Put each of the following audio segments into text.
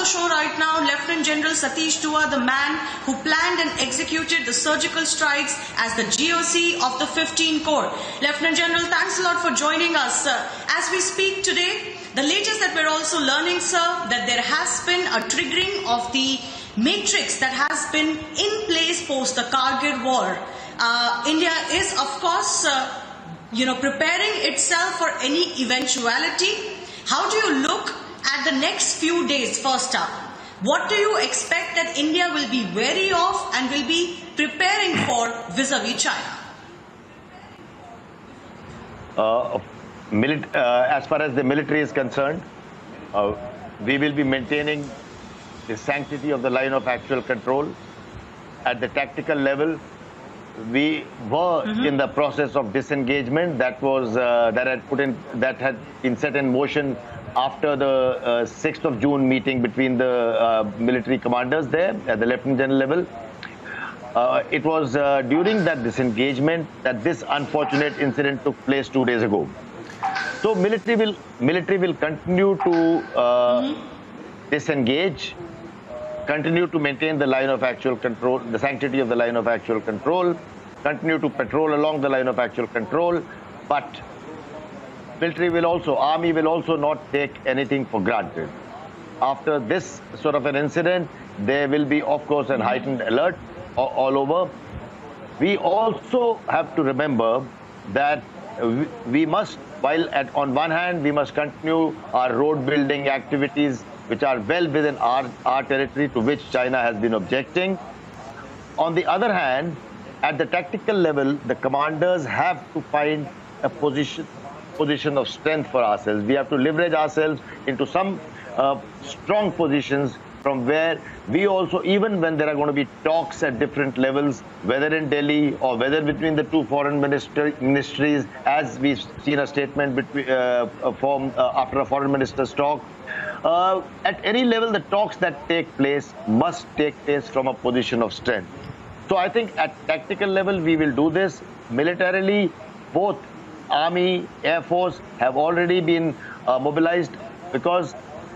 the show right now Lieutenant General Satish Dua, the man who planned and executed the surgical strikes as the GOC of the 15 Corps. Lieutenant General, thanks a lot for joining us. As we speak today, the latest that we're also learning, sir, that there has been a triggering of the matrix that has been in place post the Kargil war. India is, of course, preparing itself for any eventuality. How do you look at the next few days? First up, what do you expect that India will be wary of and will be preparing for vis-a-vis China? As far as the military is concerned, we will be maintaining the sanctity of the line of actual control. At the tactical level, we were in the process of disengagement that had been set in motion after the 6th of June meeting between the military commanders there at the Lieutenant General level. It was during that disengagement that this unfortunate incident took place 2 days ago. So military will continue to disengage, continue to maintain the line of actual control, the sanctity of the line of actual control, continue to patrol along the line of actual control, but army will also not take anything for granted. After this sort of an incident, there will be, of course, an heightened alert all over. We also have to remember that we must, on one hand, we must continue our road building activities, which are well within our territory, to which China has been objecting. On the other hand, at the tactical level, the commanders have to find a position of strength for ourselves. We have to leverage ourselves into some strong positions from where we also, even when there are going to be talks at different levels, whether in Delhi or whether between the two foreign ministries, as we've seen a statement after a foreign minister's talk, at any level, the talks that take place must take place from a position of strength. So I think at tactical level, we will do this. Militarily, both Army, Air Force have already been mobilized, because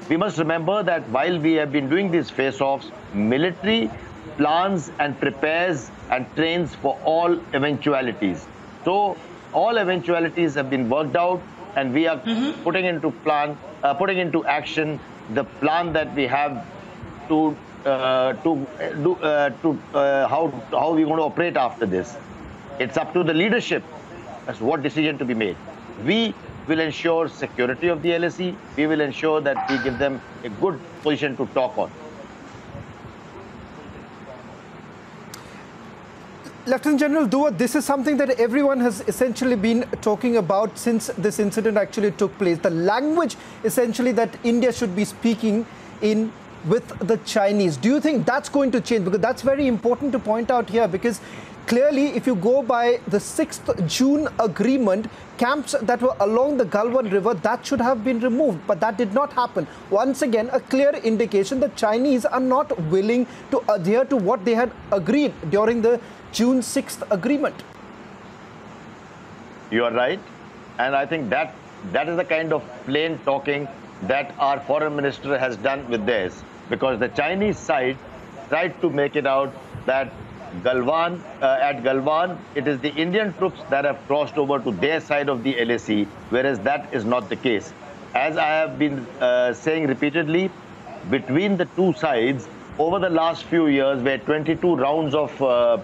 we must remember that while we have been doing these face-offs, military plans and prepares and trains for all eventualities. So all eventualities have been worked out, and we are putting into action the plan that we have to how we're going to operate after this. It's up to the leadership as to what decision to be made. We will ensure security of the LAC. We will ensure that we give them a good position to talk on. Lieutenant General Dua, this is something that everyone has essentially been talking about since this incident actually took place. The language essentially that India should be speaking in with the Chinese. Do you think that's going to change? Because that's very important to point out here, because clearly, if you go by the 6th June agreement, camps that were along the Galwan River, that should have been removed, but that did not happen. Once again, a clear indication that Chinese are not willing to adhere to what they had agreed during the June 6th agreement. You are right. And I think that is the kind of plain talking that our foreign minister has done with theirs, because the Chinese side tried to make it out that at Galwan, it is the Indian troops that have crossed over to their side of the LAC, whereas that is not the case. As I have been saying repeatedly, between the two sides, over the last few years, where 22 rounds of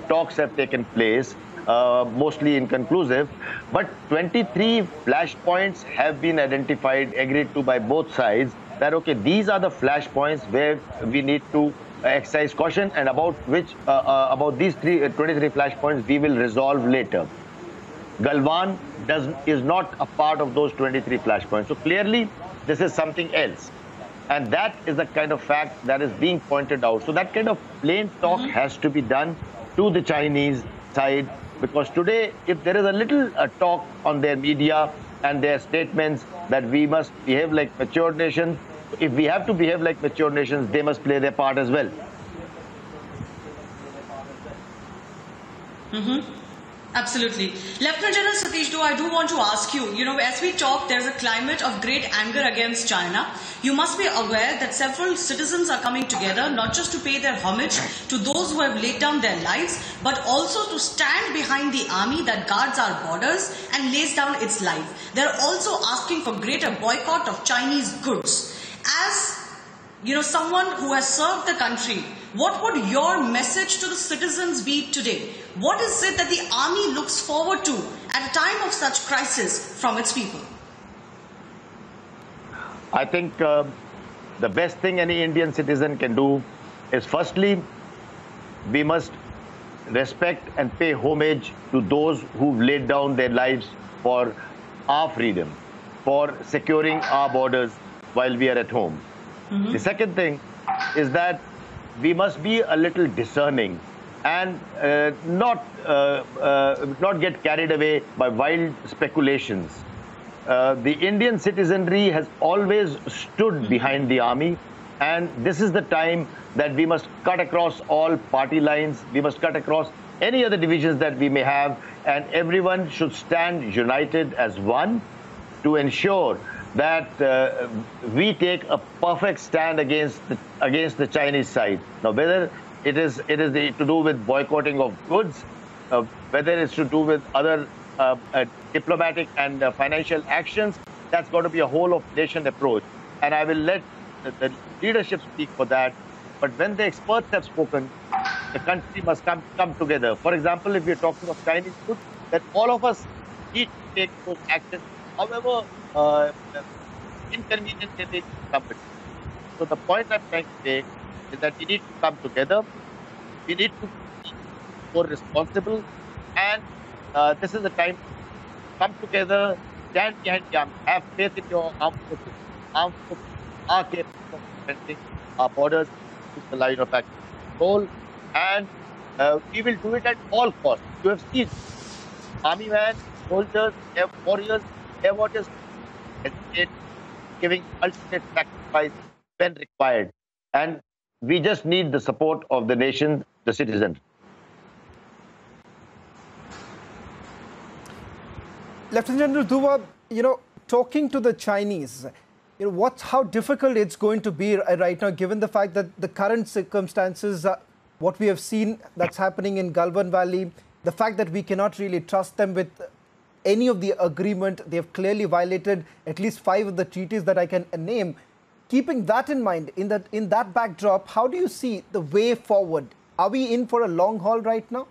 talks have taken place, mostly inconclusive, but 23 flashpoints have been identified, agreed to by both sides, that, okay, these are the flashpoints where we need to exercise caution, and about these 23 flashpoints we will resolve later. Galwan is not a part of those 23 flashpoints. So clearly, this is something else. And that is the kind of fact that is being pointed out. So that kind of plain talk has to be done to the Chinese side, because today, if there is a little talk on their media and their statements that we must behave like mature nations, if we have to behave like mature nations, they must play their part as well. Absolutely. Lieutenant General Satish Dua, I do want to ask you, as we talk, there's a climate of great anger against China. You must be aware that several citizens are coming together, not just to pay their homage to those who have laid down their lives, but also to stand behind the army that guards our borders and lays down its life. They're also asking for greater boycott of Chinese goods. As someone who has served the country, what would your message to the citizens be today? What is it that the army looks forward to at a time of such crisis from its people? I think the best thing any Indian citizen can do is, firstly, we must respect and pay homage to those who've laid down their lives for our freedom, for securing our borders while we are at home. The second thing is that we must be a little discerning and not get carried away by wild speculations. The Indian citizenry has always stood behind the army, and this is the time that we must cut across all party lines. We must cut across any other divisions that we may have, and everyone should stand united as one to ensure that we take a perfect stand against the Chinese side. Now, whether it is to do with boycotting of goods, whether it's to do with other diplomatic and financial actions, that's got to be a whole of nation approach. And I will let the leadership speak for that. But when the experts have spoken, the country must come together. For example, if we're talking of Chinese goods, then all of us need to take those actions, however inconvenient they may be to somebody. So the point I'm trying to make is that we need to come together. We need to be more responsible, and this is the time to come together, stand behind the army, have faith in your armed forces. Armed forces are capable of defending our borders, is the line of action control, and we will do it at all costs. You have seen army men, soldiers, air warriors, air warriors, giving ultimate sacrifice when required. And we just need the support of the nation, the citizens. Lieutenant General Dua, talking to the Chinese, how difficult it's going to be right now, given the fact that the current circumstances, what we have seen that's happening in Galwan Valley, the fact that we cannot really trust them with any of the agreement. They have clearly violated at least 5 of the treaties that I can name. Keeping that in mind, in that backdrop, how do you see the way forward? Are we in for a long haul right now?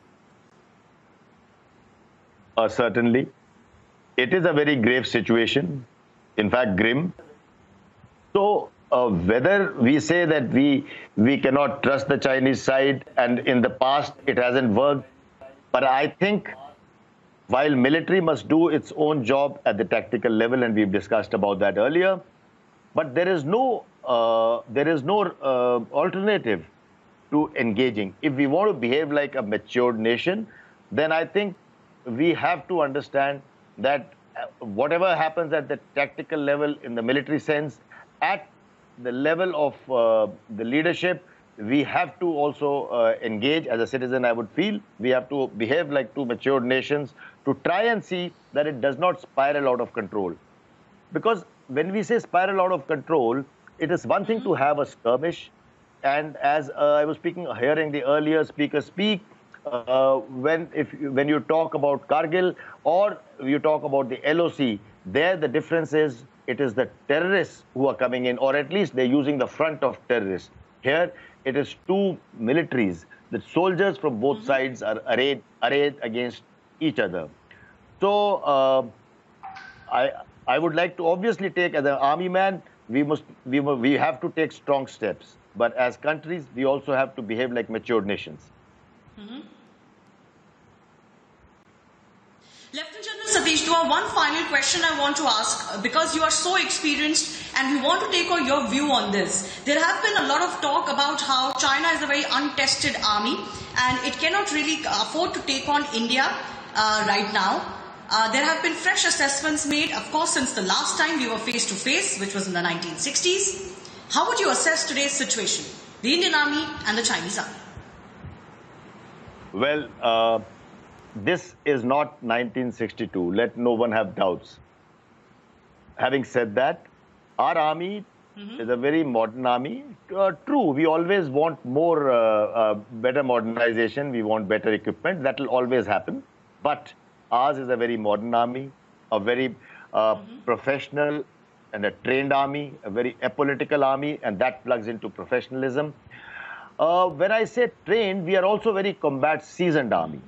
Certainly. It is a very grave situation, in fact, grim. So whether we say that we cannot trust the Chinese side, and in the past it hasn't worked, but I think while military must do its own job at the tactical level, and we've discussed about that earlier, but there is no alternative to engaging. If we want to behave like a matured nation, then I think we have to understand that whatever happens at the tactical level in the military sense, at the level of the leadership, we have to also engage as a citizen, I would feel. We have to behave like two matured nations to try and see that it does not spiral out of control. Because when we say spiral out of control, it is one thing to have a skirmish. And as I was hearing the earlier speaker speak, when you talk about Kargil or you talk about the LOC, there the difference is it is the terrorists who are coming in, or at least they're using the front of terrorists. Here, it is two militaries. The soldiers from both sides are arrayed against each other. So I would like to obviously take, as an army man, we have to take strong steps. But as countries, we also have to behave like matured nations. Lieutenant General Satish Dua, one final question I want to ask, because you are so experienced and we want to take your view on this. There have been a lot of talk about how China is a very untested army and it cannot really afford to take on India right now. There have been fresh assessments made, of course, since the last time we were face to face, which was in the 1960s. How would you assess today's situation, the Indian Army and the Chinese Army? Well, this is not 1962. Let no one have doubts. Having said that, our army is a very modern army. True, we always want more, better modernization. We want better equipment. That will always happen. But ours is a very modern army, a very professional and a trained army, a very apolitical army, and that plugs into professionalism. When I say trained, we are also very combat seasoned army.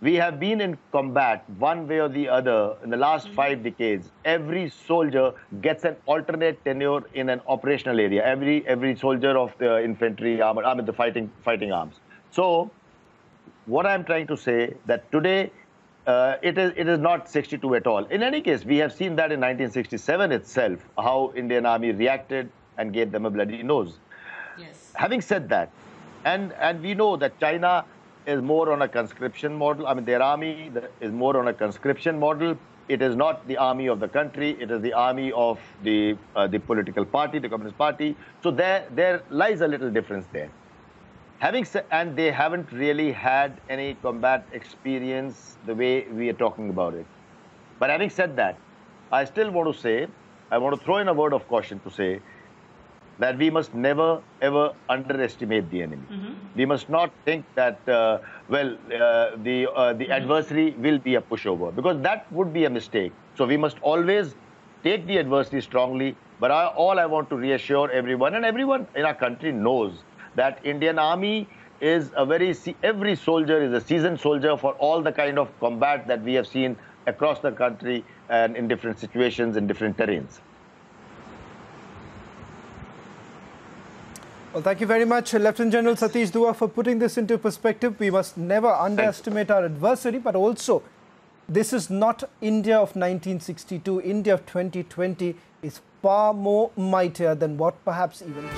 We have been in combat one way or the other in the last 5 decades. Every soldier gets an alternate tenure in an operational area. Every soldier of the infantry armor, I mean the fighting arms. So what I'm trying to say that today it is not 62 at all. In any case, we have seen that in 1967 itself, how Indian Army reacted and gave them a bloody nose. Yes. Having said that, and we know that China is more on a conscription model. I mean, their army is more on a conscription model. It is not the army of the country. It is the army of the political party, the Communist Party. So there lies a little difference there. Having said, and they haven't really had any combat experience the way we are talking about it. But having said that, I still want to say, I want to throw in a word of caution to say that we must never, ever underestimate the enemy. We must not think that, the adversary will be a pushover, because that would be a mistake. So we must always take the adversary strongly. But all I want to reassure everyone, and everyone in our country knows, that Indian Army is every soldier is a seasoned soldier for all the kind of combat that we have seen across the country and in different situations, in different terrains. Well, thank you very much, Lieutenant General Satish Dua, for putting this into perspective. We must never underestimate our adversary, but also this is not India of 1962. India of 2020 is far more mightier than what perhaps even...